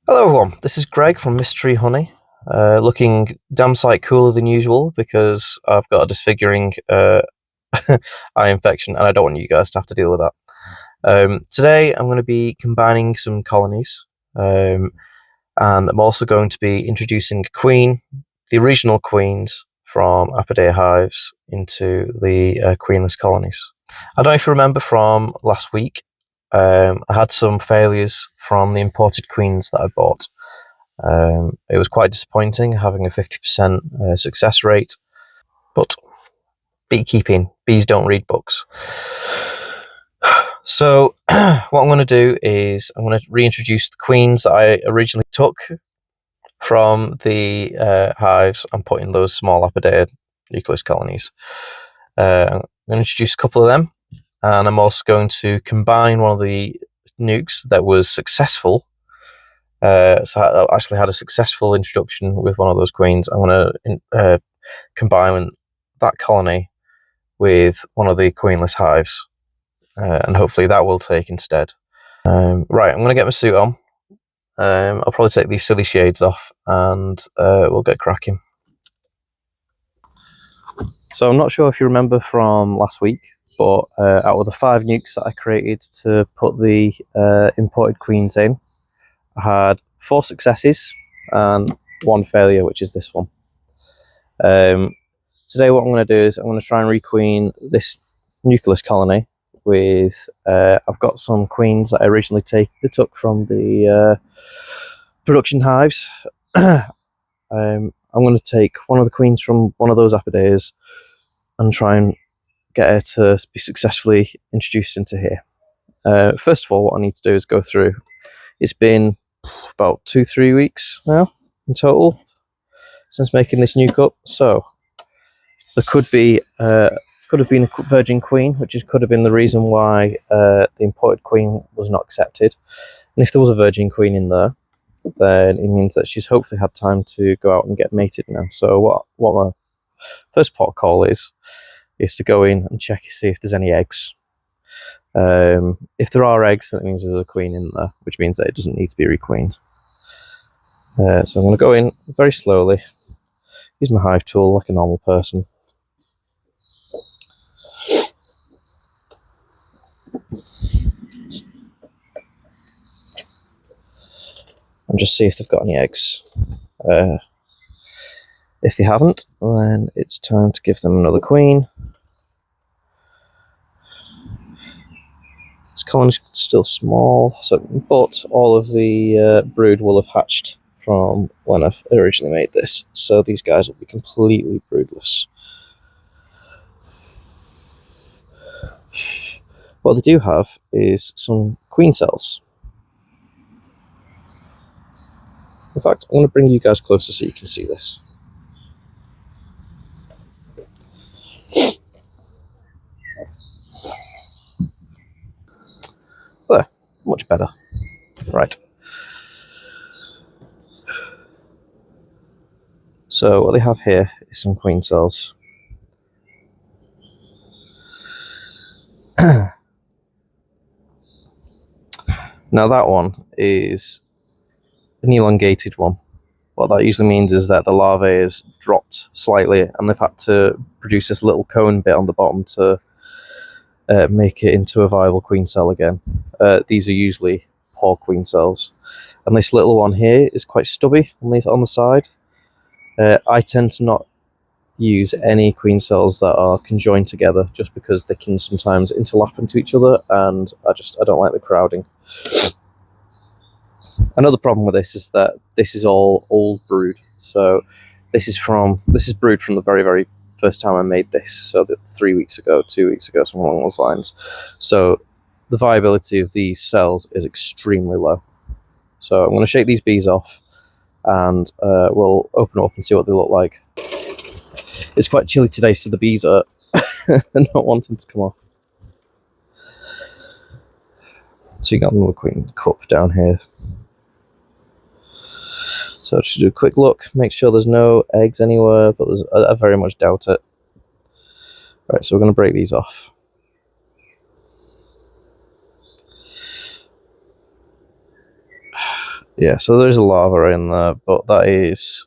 Hello everyone, this is Greg from Mystery Honey, looking damn sight cooler than usual because I've got a disfiguring eye infection and I don't want you guys to have to deal with that. Today I'm going to be combining some colonies, and I'm also going to be introducing queen, the original queens from apidae hives into the queenless colonies. I don't know if you remember from last week, I had some failures from the imported queens that I bought. It was quite disappointing having a 50% success rate, but beekeeping, bees don't read books. So what I'm going to do is I'm going to reintroduce the queens that I originally took from the hives and put in those small apidae nucleus colonies. I'm going to introduce a couple of them, and I'm also going to combine one of the nukes that was successful. So I actually had a successful introduction with one of those queens. I'm going to combine that colony with one of the queenless hives, and hopefully that will take instead. Right, I'm going to get my suit on. I'll probably take these silly shades off and we'll get cracking. So I'm not sure if you remember from last week, but out of the 5 nukes that I created to put the imported queens in, I had 4 successes and 1 failure, which is this one. Today what I'm going to do is I'm going to try and requeen this nucleus colony with, I've got some queens that I originally took from the production hives. I'm going to take one of the queens from one of those apidaes and try and get her to be successfully introduced into here. First of all, what I need to do is go through. It's been about 2-3 weeks now in total since making this nuke up, so there could have been a virgin queen, which could have been the reason why the imported queen was not accepted. And if there was a virgin queen in there, then it means that she's hopefully had time to go out and get mated now. So what my first port of call is to go in and check to see if there's any eggs. If there are eggs, that means there's a queen in there, which means that it doesn't need to be requeened. So I'm going to go in very slowly, use my hive tool like a normal person. And just see if they've got any eggs. If they haven't, then it's time to give them another queen. This colony's still small, but all of the brood will have hatched from when I originally made this, so these guys will be completely broodless. What they do have is some queen cells. In fact, I'm going to bring you guys closer so you can see this. There, much better. Right. So what they have here is some queen cells. Now that one is an elongated one. What that usually means is that the larvae is dropped slightly and they've had to produce this little cone bit on the bottom to make it into a viable queen cell again. These are usually poor queen cells. And this little one here is quite stubby on the side. I tend to not use any queen cells that are conjoined together just because they can sometimes interlap into each other, and I don't like the crowding. Another problem with this is that this is all old brood. So this is brood from the very, very first time I made this. So 3 weeks ago, 2 weeks ago, something along those lines. So the viability of these cells is extremely low. So I'm going to shake these bees off and we'll open up and see what they look like. It's quite chilly today, so the bees are not wanting to come off. So you got another queen cup down here. So just do a quick look, make sure there's no eggs anywhere, but I very much doubt it. Right, so we're going to break these off. Yeah, so there's a larva in there, but that's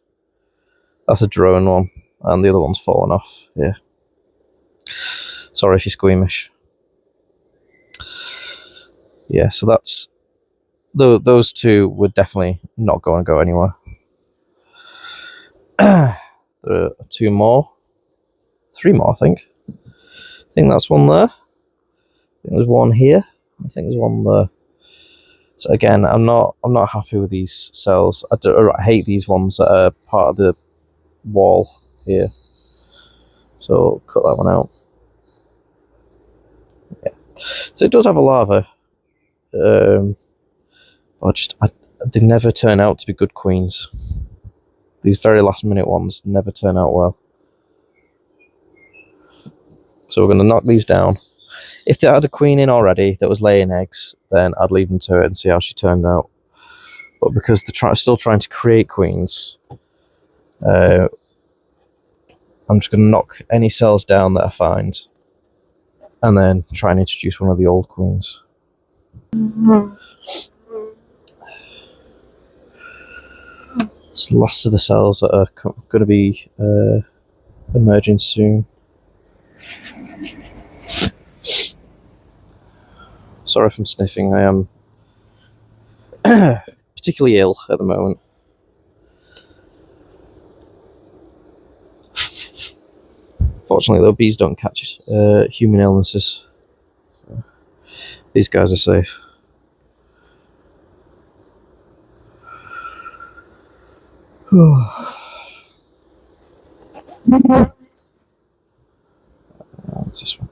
a drone one, and the other one's fallen off. Yeah. Sorry if you're squeamish. Yeah, so that's those two would definitely not go anywhere. There are three more, I think. I think that's one there. I think there's one here. I think there's one there. So again, I'm not happy with these cells. I hate these ones that are part of the wall here. So cut that one out. Yeah. So it does have a larva. They never turn out to be good queens. These very last minute ones never turn out well. So we're going to knock these down. If they had a queen in already that was laying eggs, then I'd leave them to it and see how she turned out. But because they're still trying to create queens, I'm just going to knock any cells down that I find and then try and introduce one of the old queens. It's the last of the cells that are going to be emerging soon. Sorry if I'm sniffing, I am particularly ill at the moment. Fortunately, though, bees don't catch human illnesses. So these guys are safe. That's this one.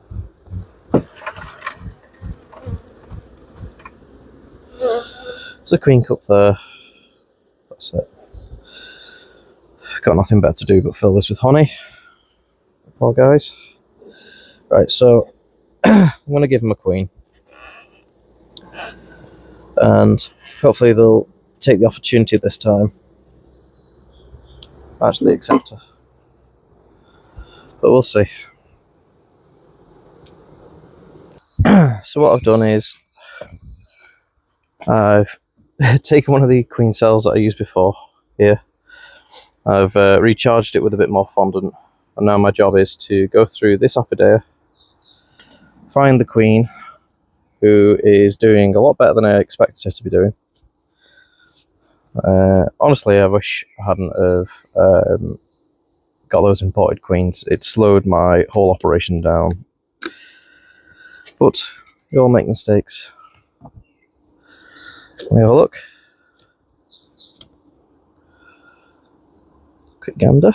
There's a queen cup there. That's it. Got nothing better to do but fill this with honey. Poor guys. Right, so I'm going to give them a queen. And hopefully they'll take the opportunity this time. Actually accept her. But we'll see. So what I've done is I've taken one of the queen cells that I used before here. I've recharged it with a bit more fondant, and now my job is to go through this apidae, find the queen, who is doing a lot better than I expected her to be doing. Honestly, I wish I hadn't have got those imported queens. It slowed my whole operation down. But we all make mistakes. Let me have a look. Quick gander.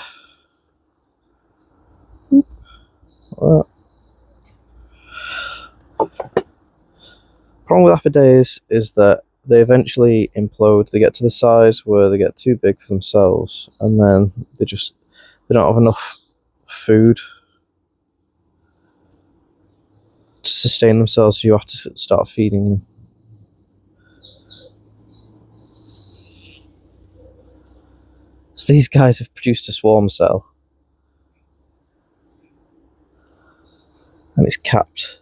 Problem with apidae is that they eventually implode. They get to the size where they get too big for themselves, and then they don't have enough food to sustain themselves, so you have to start feeding them. So these guys have produced a swarm cell, and it's capped.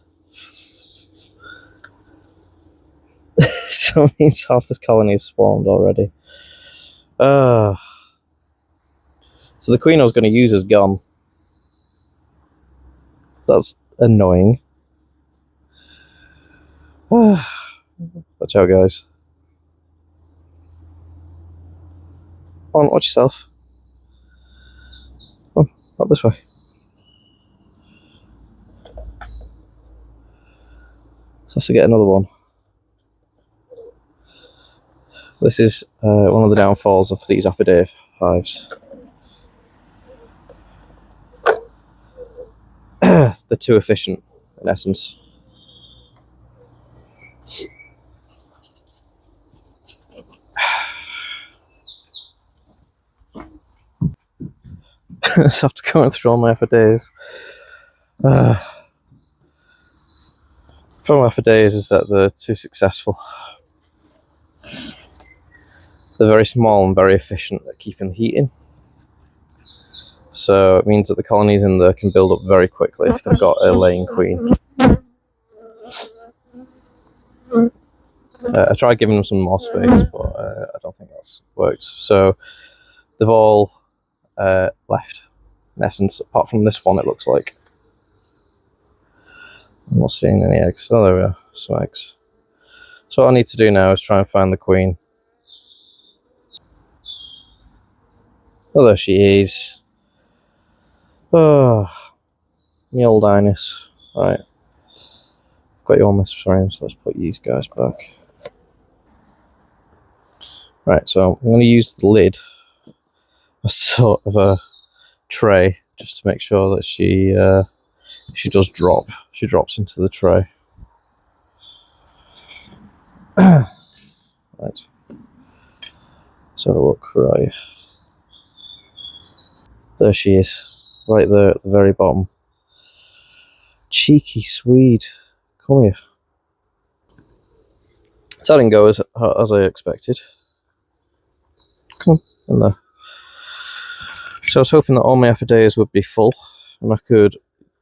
So it means half this colony is swarmed already. So the queen I was going to use is gone. That's annoying. Watch out, guys. On, watch yourself. Oh, not this way. So I have to get another one. This is one of the downfalls of these apidae hives. They're too efficient, in essence. So after going through all my apidae, problem with apidae is that they're too successful. They're very small and very efficient at keeping the heat in. So it means that the colonies in there can build up very quickly if they've got a laying queen. I tried giving them some more space, but I don't everything else worked. So they've all left, in essence, apart from this one, it looks like. I'm not seeing any eggs. Oh, there we are, some eggs. So what I need to do now is try and find the queen. Oh, there she is. Oh, my old Ines. Right, got you on this frame, so let's put these guys back. Right, so I'm going to use the lid as sort of a tray, just to make sure that she does drop. She drops into the tray. Right. So look, right. There she is, right there at the very bottom. Cheeky Swede, come here. So that didn't go as I expected. Come on, in there. So I was hoping that all my apidae would be full, and I could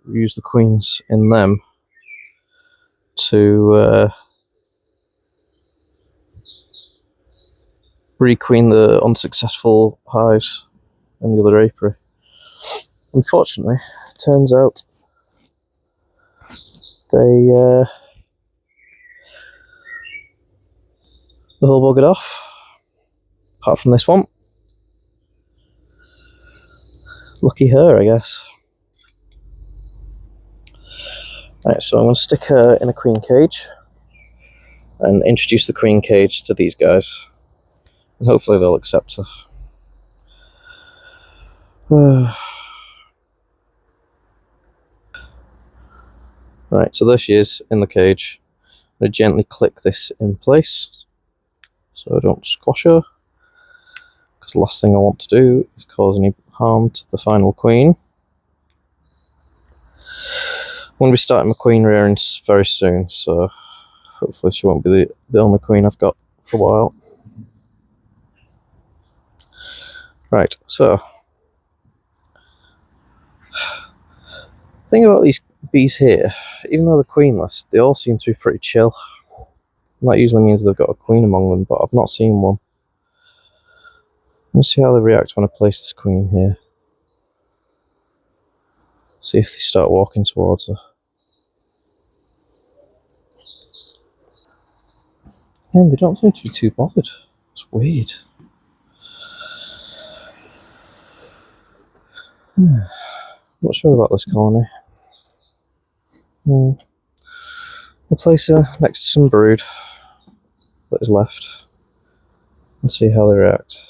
use the queens in them to requeen the unsuccessful hives in the other apiary. Unfortunately, it turns out they all buggered off, apart from this one. Lucky her, I guess. Right, so I'm going to stick her in a queen cage and introduce the queen cage to these guys, and hopefully they'll accept her. Right, so there she is in the cage. I'm going to gently click this in place so I don't squash her, because the last thing I want to do is cause any harm to the final queen. I'm going to be starting my queen rearing very soon, so hopefully she won't be the only queen I've got for a while. Right, so the thing about these bees here, even though they're queenless, they all seem to be pretty chill. And that usually means they've got a queen among them, but I've not seen one. Let's see how they react when I place this queen here. See if they start walking towards her. Yeah, they don't seem to be too bothered. It's weird. Not sure about this colony. We'll place her next to some brood that is left and see how they react.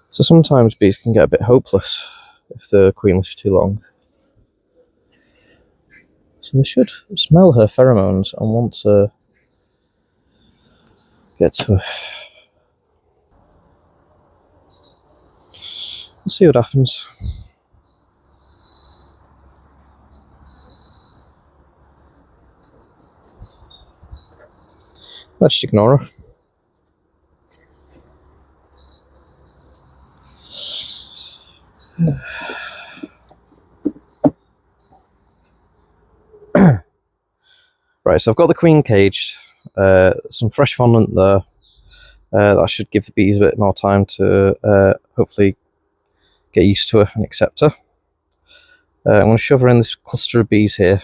So sometimes bees can get a bit hopeless if the queenless for too long. So they should smell her pheromones and want to get to her. Let's see what happens. Let's just ignore her. Right, so I've got the queen caged, some fresh fondant there. That should give the bees a bit more time to hopefully get used to her and accept her. I'm going to shove her in this cluster of bees here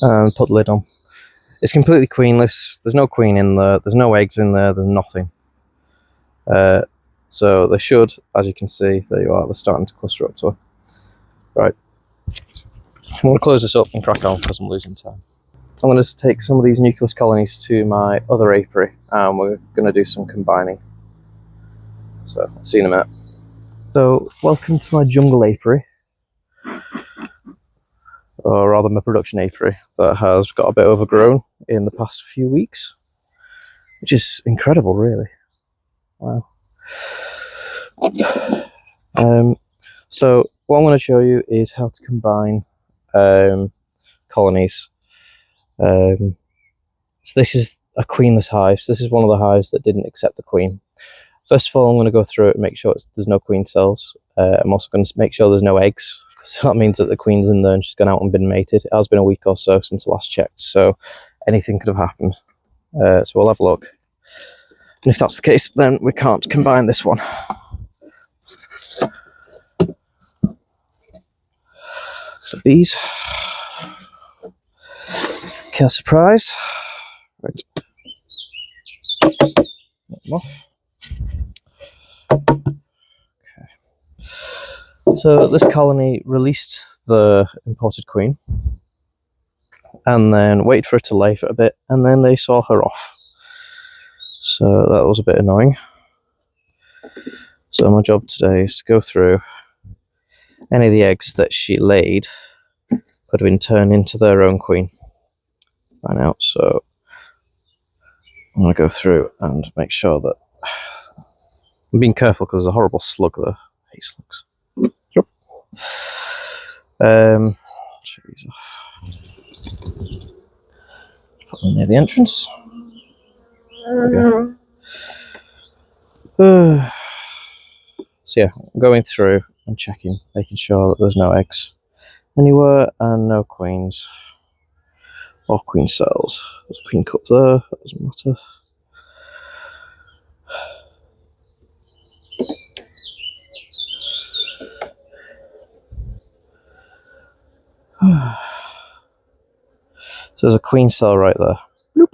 and put the lid on. It's completely queenless, there's no queen in there, there's no eggs in there, there's nothing. So they should, as you can see, there you are, they're starting to cluster up to her. Right. I'm going to close this up and crack on because I'm losing time. I'm going to take some of these nucleus colonies to my other apiary and we're going to do some combining. So, I'll see you in a minute. So, welcome to my jungle apiary. Or rather my production apiary that has got a bit overgrown in the past few weeks. Which is incredible, really. Wow. So, what I'm going to show you is how to combine colonies. So this is a queenless hive. So this is one of the hives that didn't accept the queen. First of all, I'm going to go through it and make sure there's no queen cells. I'm also going to make sure there's no eggs, because that means that the queen's in there and she's gone out and been mated. It has been a week or so since I last checked, so anything could have happened. So we'll have a look. And if that's the case, then we can't combine this one. So bees. Okay, surprise. Right. Off. Okay. So this colony released the imported queen and then waited for her to lay for a bit, and then they saw her off. So that was a bit annoying. So my job today is to go through any of the eggs that she laid could have been turned into their own queen by now. So I'm going to go through and make sure that I'm being careful because there's a horrible slug there. I hate slugs. Yep. Check these off. Put them near the entrance. There we go. So yeah, going through and checking, making sure that there's no eggs anywhere and no queens or queen cells. There's a queen cup there, that doesn't matter. So there's a queen cell right there. Bloop.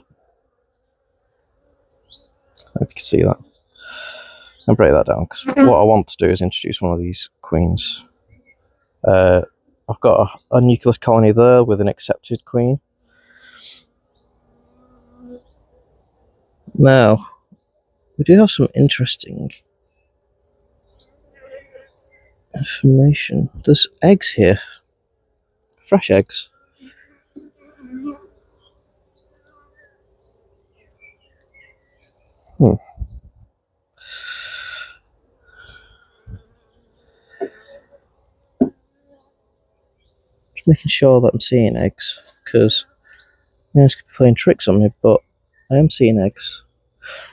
I don't know if you can see that. I'll break that down because what I want to do is introduce one of these queens. I've got a nucleus colony there with an accepted queen. Now, we do have some interesting information. There's eggs here. Fresh eggs. Just making sure that I'm seeing eggs, because this could be playing tricks on me, but I am seeing eggs.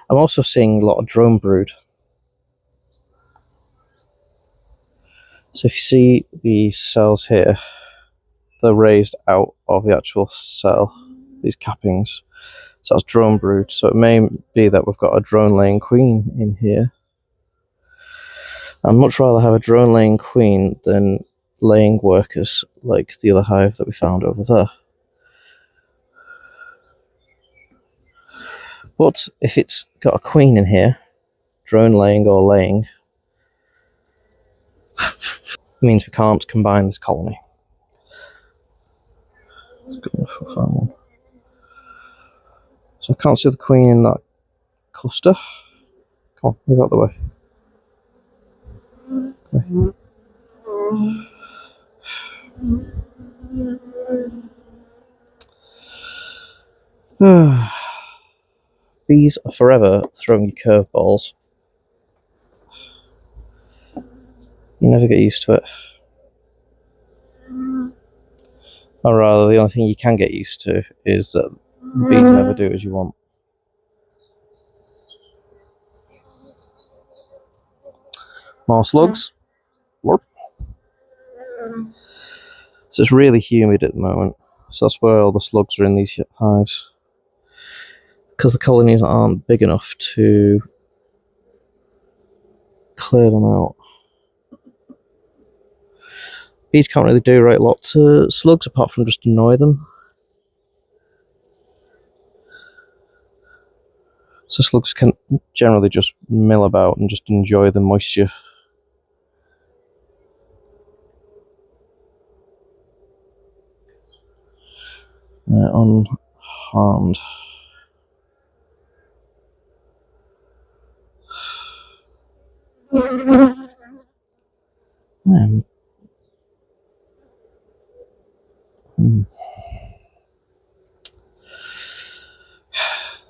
I'm also seeing a lot of drone brood. So if you see these cells here, they're raised out of the actual cell, these cappings. So that's drone brood. So it may be that we've got a drone laying queen in here. I'd much rather have a drone laying queen than laying workers like the other hive that we found over there. But if it's got a queen in here, drone laying or laying, means we can't combine this colony. So I can't see the queen in that cluster. Come on, move out the way. Bees are forever throwing you curveballs. You never get used to it. Or rather, the only thing you can get used to is that the bees never do as you want. More slugs. So it's really humid at the moment. So that's where all the slugs are in these hives. Because the colonies aren't big enough to clear them out. Bees can't really do right a lot to slugs apart from just annoy them. So slugs can generally just mill about and just enjoy the moisture. Unharmed.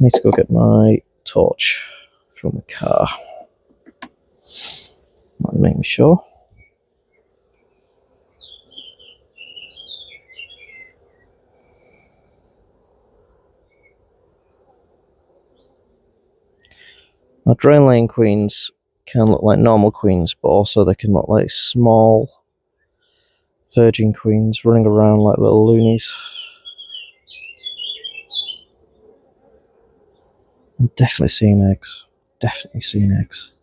Need to go get my torch from the car. That'll make me sure. Now, drone laying queens can look like normal queens, but also they can look like small virgin queens running around like little loonies. I'm definitely seeing eggs. Definitely seeing eggs.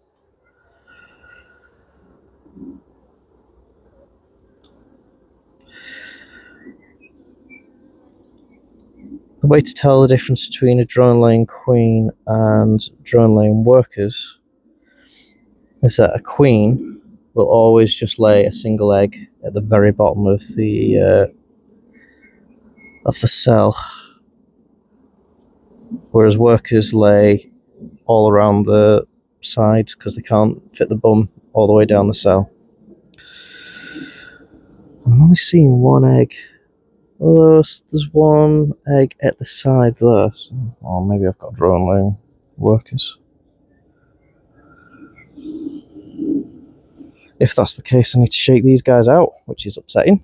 The way to tell the difference between a drone laying queen and drone laying workers is that a queen will always just lay a single egg at the very bottom of the cell, whereas workers lay all around the sides because they can't fit the bum all the way down the cell. I'm only seeing one egg. Oh, there's one egg at the side there. So, or maybe I've got drone laying workers. If that's the case, I need to shake these guys out, which is upsetting.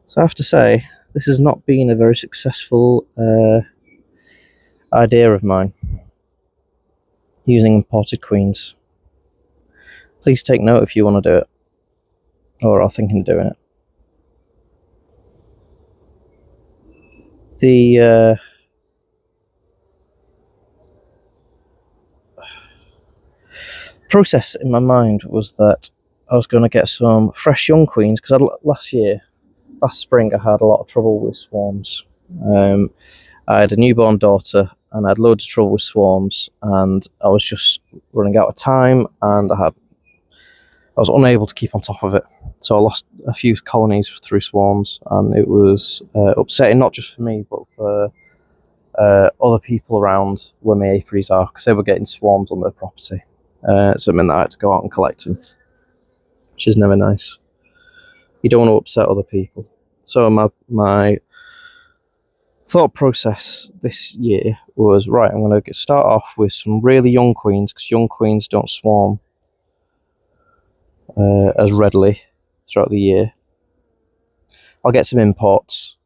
So I have to say, this has not been a very successful idea of mine, using imported queens. Please take note if you want to do it, or are thinking of doing it. The process in my mind was that I was going to get some fresh young queens, because last spring I had a lot of trouble with swarms. I had a newborn daughter and I had loads of trouble with swarms, and I was just running out of time, and I was unable to keep on top of it. So I lost a few colonies through swarms, and it was upsetting, not just for me, but for other people around where my apiaries are, because they were getting swarms on their property. So it meant that I had to go out and collect them, which is never nice. You don't want to upset other people. So my thought process this year was, right, I'm going to start off with some really young queens, because young queens don't swarm as readily throughout the year. I'll get some imports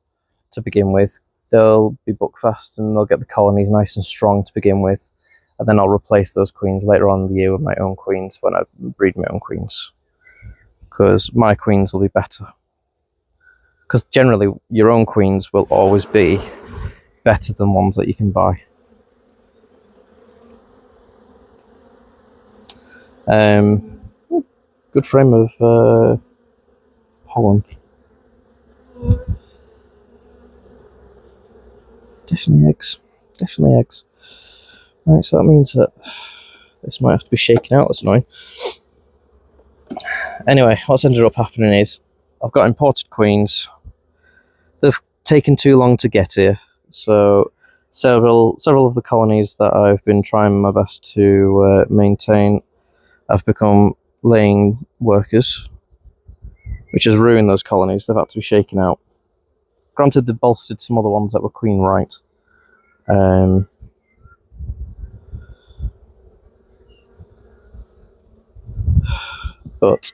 to begin with. They'll be buckfast and they'll get the colonies nice and strong to begin with, and then I'll replace those queens later on in the year with my own queens when I breed my own queens, because my queens will be better. Because generally your own queens will always be better than ones that you can buy. Good frame of pollen. Definitely eggs. Definitely eggs. Right, so that means that this might have to be shaken out. That's annoying. Anyway, what's ended up happening is I've got imported queens. They've taken too long to get here, so several of the colonies that I've been trying my best to maintain have become laying workers, which has ruined those colonies. They've had to be shaken out. Granted, they've bolstered some other ones that were queen right. But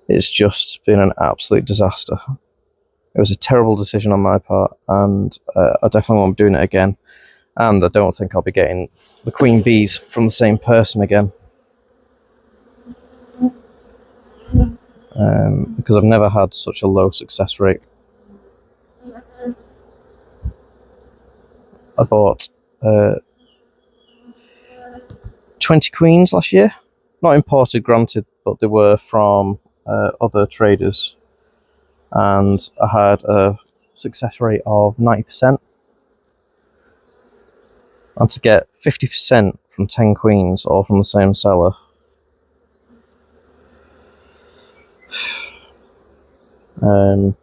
it's just been an absolute disaster. It was a terrible decision on my part, and I definitely won't be doing it again. And I don't think I'll be getting the queen bees from the same person again. Because I've never had such a low success rate. I bought 20 queens last year. Not imported, granted, but they were from other traders. And I had a success rate of 90%. And to get 50% from 10 queens, all from the same seller, so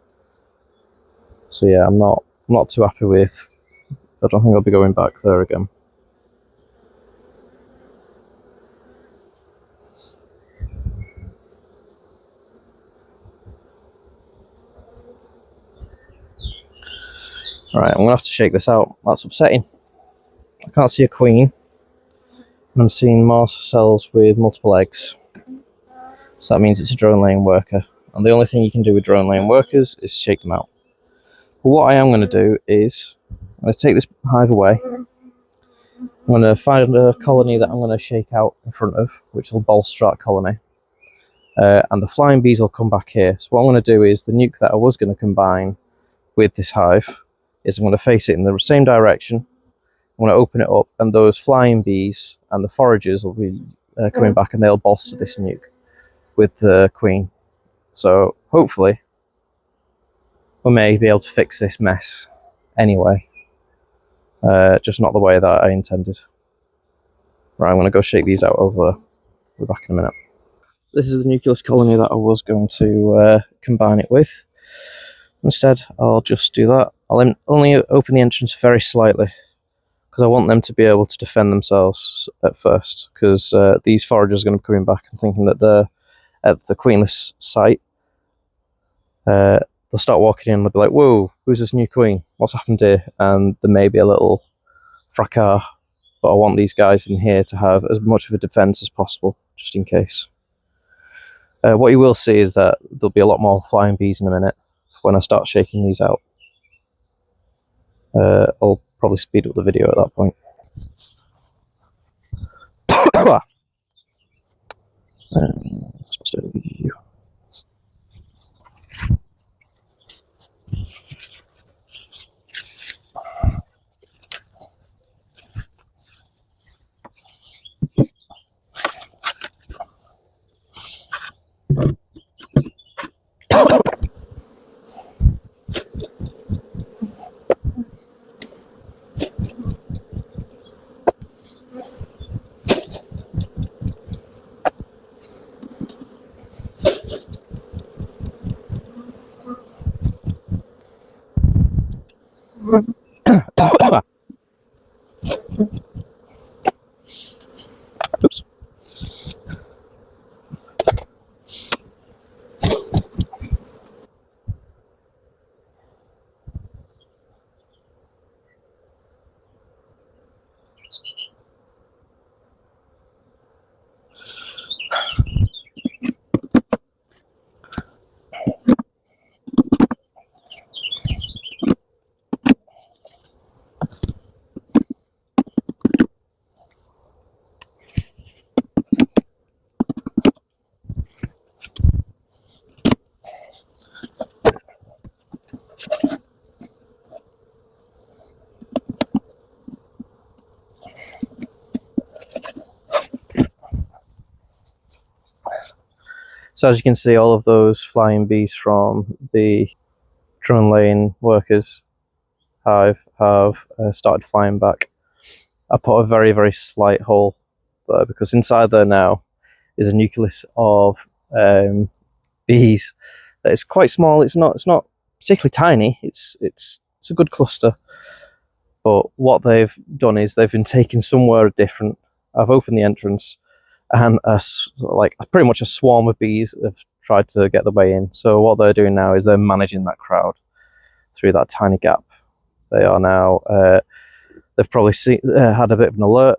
yeah, I'm not too happy with. I don't think I'll be going back there again. Right, I'm going to have to shake this out. That's upsetting. I can't see a queen. I'm seeing more cells with multiple eggs. So that means it's a drone laying worker. And the only thing you can do with drone laying workers is shake them out. But what I am going to do is, I'm going to take this hive away. I'm going to find a colony that I'm going to shake out in front of, which will bolster that colony. And the flying bees will come back here. So what I'm going to do is, the nuke that I was going to combine with this hive is I'm going to face it in the same direction. I'm going to open it up, and those flying bees and the foragers will be coming back, and they'll bolster this nuke with the queen. So hopefully we may be able to fix this mess anyway, just not the way that I intended. Right, I'm going to go shake these out over there. We'll be back in a minute. This is the nucleus colony that I was going to combine it with. Instead, I'll just do that. I'll only open the entrance very slightly, because I want them to be able to defend themselves at first, because these foragers are going to be coming back and thinking that they're at the queenless site. They'll start walking in and they'll be like, whoa, who's this new queen? What's happened here? And there may be a little fracas, but I want these guys in here to have as much of a defense as possible, just in case. What you will see is that there'll be a lot more flying bees in a minute when I start shaking these out. I'll probably speed up the video at that point. Oops. So as you can see, all of those flying bees from the drone laying workers hive have started flying back. I put a very, very slight hole there, because inside there now is a nucleus of bees that is quite small. It's not particularly tiny. It's a good cluster. But what they've done is they've been taken somewhere different. I've opened the entrance, and pretty much a swarm of bees have tried to get their way in. So what they're doing now is they're managing that crowd through that tiny gap. They are now, they've probably had a bit of an alert,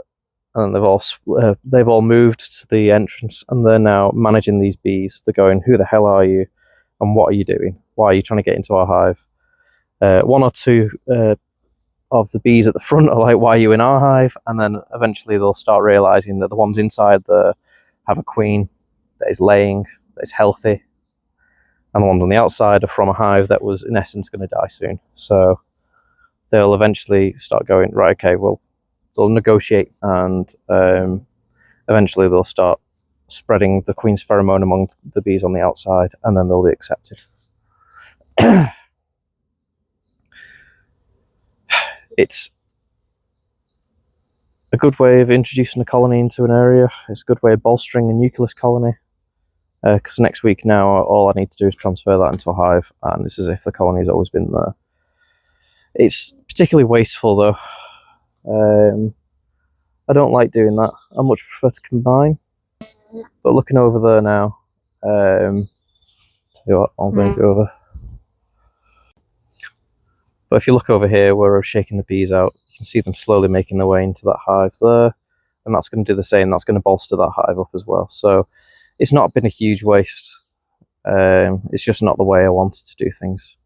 and they've all moved to the entrance, and they're now managing these bees. They're going, who the hell are you, and what are you doing? Why are you trying to get into our hive? One or two of the bees at the front are like, why are you in our hive? And then eventually they'll start realizing that the ones inside there have a queen that is laying, that is healthy, and the ones on the outside are from a hive that was in essence going to die soon. So they'll eventually start going, right, okay, well, they'll negotiate, and eventually they'll start spreading the queen's pheromone among the bees on the outside, and then they'll be accepted. It's a good way of introducing a colony into an area. It's a good way of bolstering a nucleus colony, because next week now all I need to do is transfer that into a hive, and it's as if the colony has always been there. It's particularly wasteful though. I don't like doing that. I much prefer to combine. But looking over there now, tell you what, I'm going to go over. But if you look over here where I'm shaking the bees out, you can see them slowly making their way into that hive there, and that's going to do the same. That's going to bolster that hive up as well. So it's not been a huge waste. It's just not the way I wanted to do things.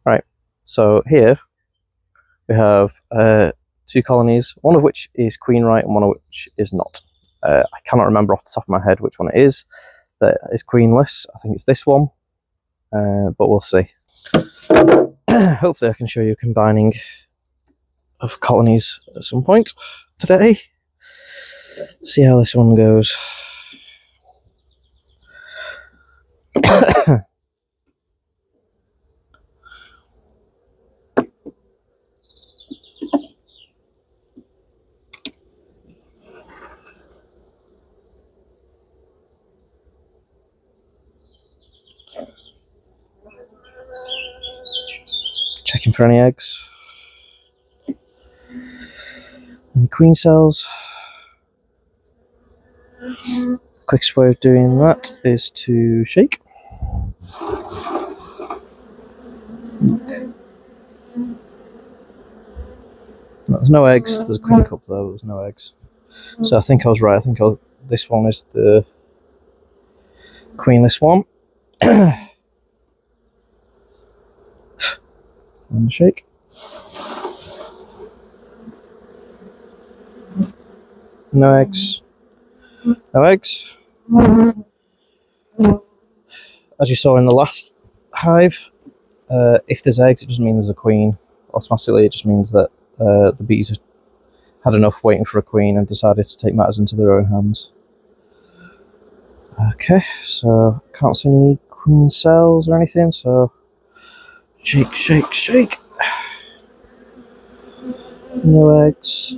Right, so here we have 2 colonies, one of which is queen right and one of which is not. I cannot remember off the top of my head which one it is that is queenless. I think it's this one, but we'll see. Hopefully I can show you combining of colonies at some point today. See how this one goes. Checking for any eggs. Any queen cells. Quickest way of doing that is to shake. There's no eggs. There's a queen cup though, but there's no eggs. So I think I was right. I think this one is the queenless one. And shake. No eggs. No eggs. As you saw in the last hive, if there's eggs, it doesn't mean there's a queen. Automatically, it just means that the bees have had enough waiting for a queen and decided to take matters into their own hands. Okay, so can't see any queen cells or anything, so shake, shake, shake. No eggs.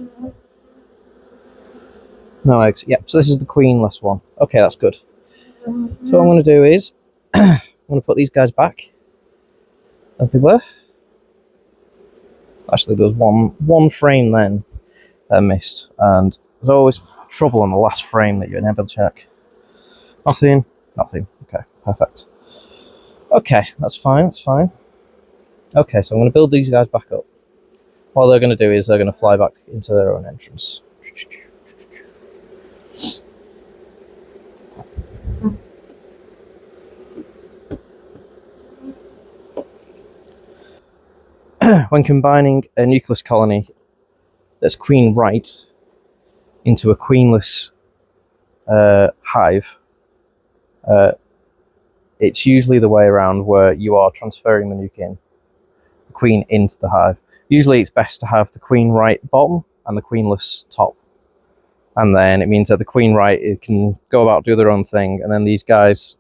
No eggs. Yep, so this is the queenless one. Okay, that's good. So what I'm going to do is I'm going to put these guys back as they were. Actually, there was one frame then that I missed, and there's always trouble on the last frame that you enable check. Nothing. Okay, perfect. Okay, that's fine, that's fine. Okay, so I'm going to build these guys back up. What they're going to do is they're going to fly back into their own entrance. When combining a nucleus colony that's queen right into a queenless hive, it's usually the way around where you are transferring the queen into the hive. Usually it's best to have the queen right bottom and the queenless top. And then it means that the queen right, it can go about, do their own thing, and then these guys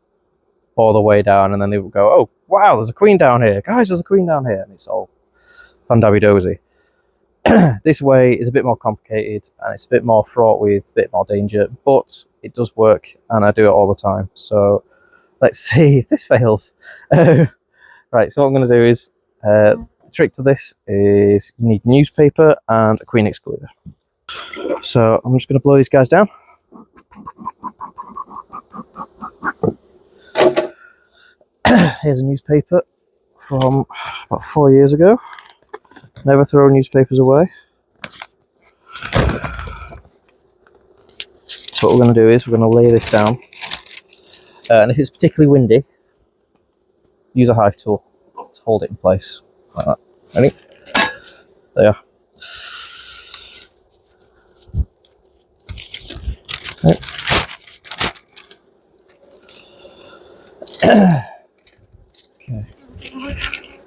bore their way down, and then they will go, oh, wow, there's a queen down here. Guys, there's a queen down here. And it's all fun-dabby-dozy. This way is a bit more complicated, and it's a bit more fraught with a bit more danger, but it does work, and I do it all the time. So let's see if this fails. Right, so what I'm going to do is, the trick to this is you need newspaper and a queen excluder. So I'm just going to blow these guys down. Here's a newspaper from about 4 years ago. Never throw newspapers away. So what we're going to do is we're going to lay this down. And if it's particularly windy, use a hive tool to hold it in place. Like that. Ready? There you are. Right. Okay.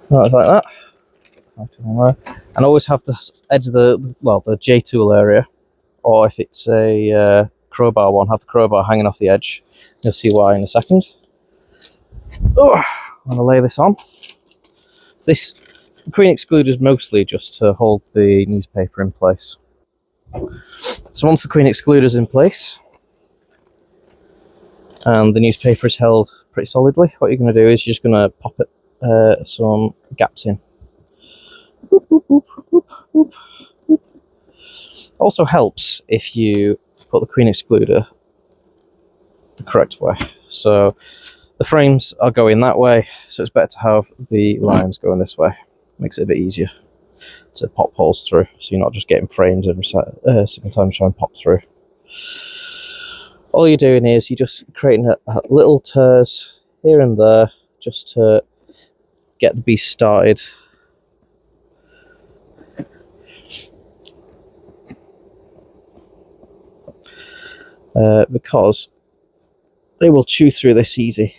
Right, like that. And always have the edge of the J tool area, or if it's a crowbar one, have the crowbar hanging off the edge. You'll see why in a second. Oh, I'm going to lay this on. This queen excluder is mostly just to hold the newspaper in place. So once the queen excluder is in place and the newspaper is held pretty solidly, what you're going to do is you're just going to pop it some gaps in. Boop, boop, boop, boop, boop, boop. Also helps if you put the queen excluder the correct way. So The frames are going that way, so it's better to have the lines going this way. Makes it a bit easier to pop holes through, so you're not just getting frames every single time you try and pop through. All you're doing is you're just creating a little tears here and there just to get the bees started. Because they will chew through this easy.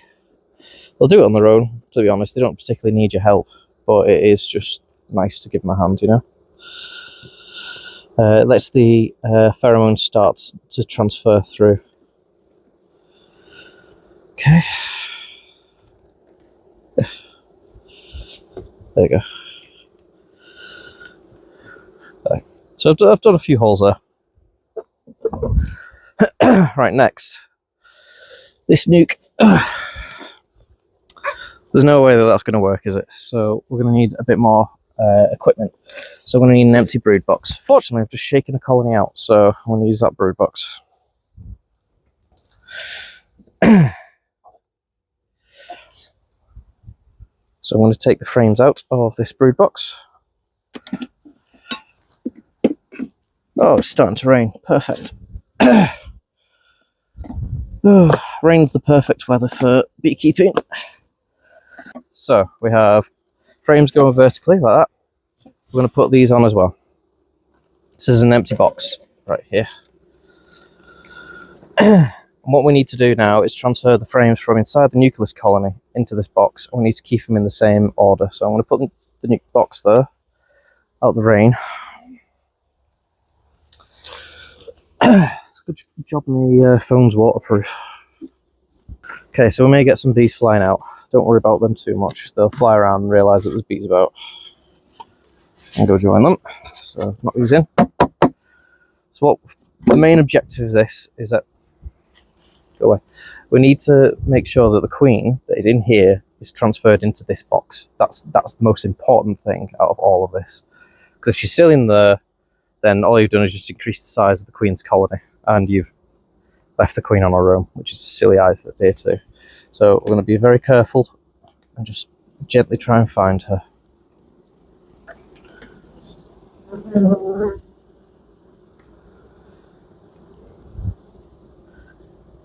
They'll do it on their own, to be honest. They don't particularly need your help, but it is just nice to give them a hand, you know. It lets the pheromones start to transfer through. Okay. There you go. There. So I've done a few holes there. Right, next. This nuke. There's no way that that's going to work, is it? So we're going to need a bit more equipment. So I'm going to need an empty brood box. Fortunately, I've just shaken a colony out, so I'm going to use that brood box. So I'm going to take the frames out of this brood box. Oh, it's starting to rain. Perfect. Oh, rain's the perfect weather for beekeeping. So we have frames going vertically like that. We're going to put these on as well. This is an empty box right here. And what we need to do now is transfer the frames from inside the nucleus colony into this box. We need to keep them in the same order. So I'm going to put the nuke box there, out the rain. Good job the phone's waterproof. Okay, so we may get some bees flying out. Don't worry about them too much. They'll fly around and realise that there's bees about. And go join them. So not using. So what the main objective of this is that go away. We need to make sure that the queen that is in here is transferred into this box. That's the most important thing out of all of this. Because if she's still in there, then all you've done is just increase the size of the queen's colony, and you've left the queen on her own, which is a silly idea to do. So we're going to be very careful and just gently try and find her.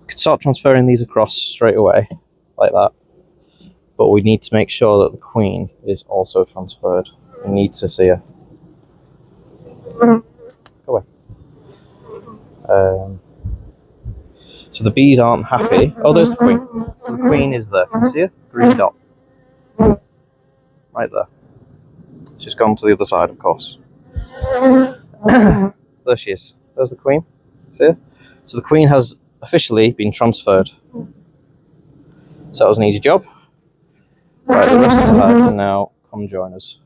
Could start transferring these across straight away, like that. But we need to make sure that the queen is also transferred. We need to see her. Go away. So the bees aren't happy. Oh, there's the queen. The queen is there. Can you see her? Green dot. Right there. She's gone to the other side, of course. There she is. There's the queen. See her? So the queen has officially been transferred. So that was an easy job. Right, the rest of the hive can now come join us.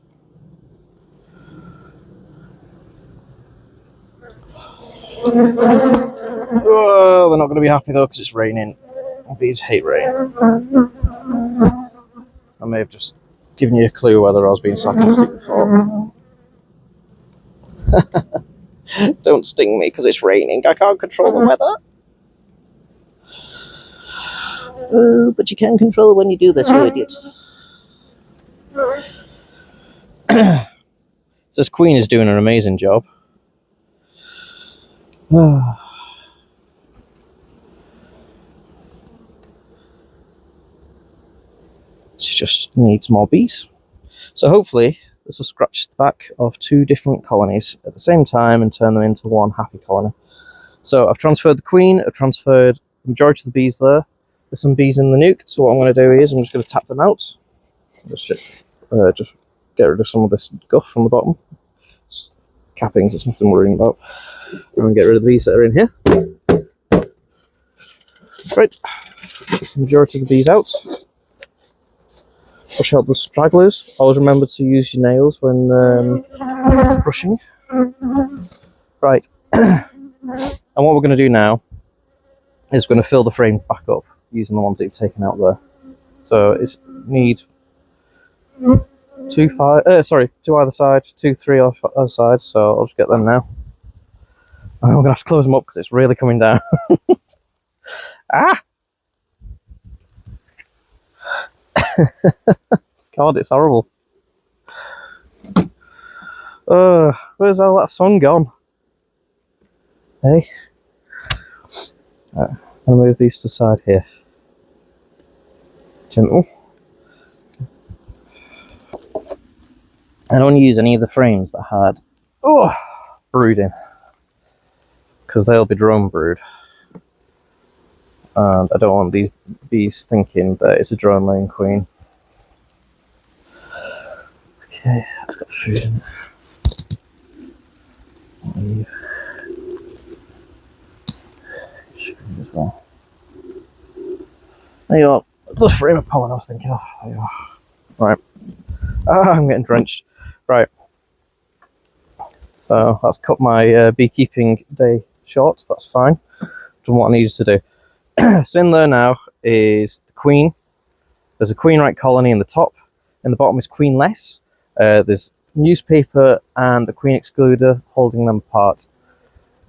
Oh, they're not going to be happy though because it's raining. Bees hate rain. I may have just given you a clue whether I was being sarcastic before. Don't sting me because it's raining. I can't control the weather. Oh, but you can control when you do this, you idiot. So this queen is doing an amazing job. She just needs more bees. So hopefully this will scratch the back of 2 different colonies at the same time and turn them into one happy colony. So I've transferred the queen, I've transferred the majority of the bees there. There's some bees in the nuke, so what I'm going to do is I'm just going to tap them out. Just get rid of some of this guff from the bottom. It's cappings, it's nothing worrying about. I'm going to get rid of the bees that are in here. Right, get the majority of the bees out. Push out the stragglers. Always remember to use your nails when brushing. Right, and what we're going to do now is we're going to fill the frame back up using the ones that you've taken out there. So it's need 2 either side, 2, 3 off either side. So I'll just get them now. And then we're going to have to close them up because it's really coming down. Ah! God, it's horrible. Where's all that sun gone? Hey? Right, I'm going to move these to the side here. Gentle. I don't want to use any of the frames that had brooding, because they'll be drone brood. And I don't want these bees thinking that it's a drone laying queen. Okay, it's got food in it. As well. There you are. The frame of pollen I was thinking of. There you are. Right. I'm getting drenched. Right. So that's cut my beekeeping day short. That's fine. Done what I needed to do. So in there now is the queen. There's a queen right colony in the top. In the bottom is queenless. There's newspaper and a queen excluder holding them apart.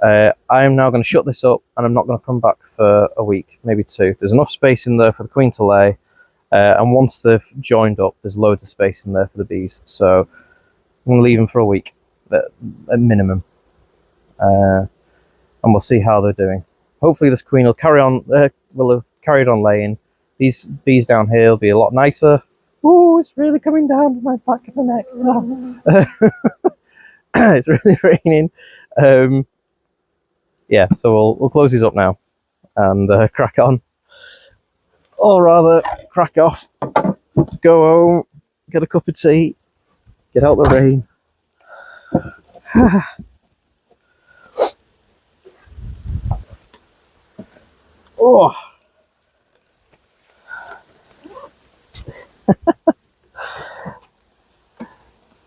I'm now going to shut this up, and I'm not going to come back for a week, maybe 2. There's enough space in there for the queen to lay, and once they've joined up, there's loads of space in there for the bees. So I'm going to leave them for a week at minimum, and we'll see how they're doing. Hopefully this queen will carry on. Will have carried on laying. These bees down here will be a lot nicer. Oh, it's really coming down to my back of the neck. Oh. It's really raining. Yeah, so we'll close these up now and crack on, or rather crack off, go home, get a cup of tea, get out the rain. Oh.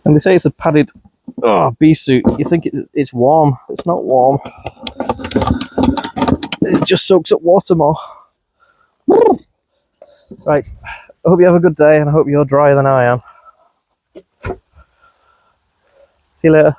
And they say it's a padded bee suit. You think it's warm. It's not warm. It just soaks up water more. Right. I hope you have a good day, and I hope you're drier than I am. See you later.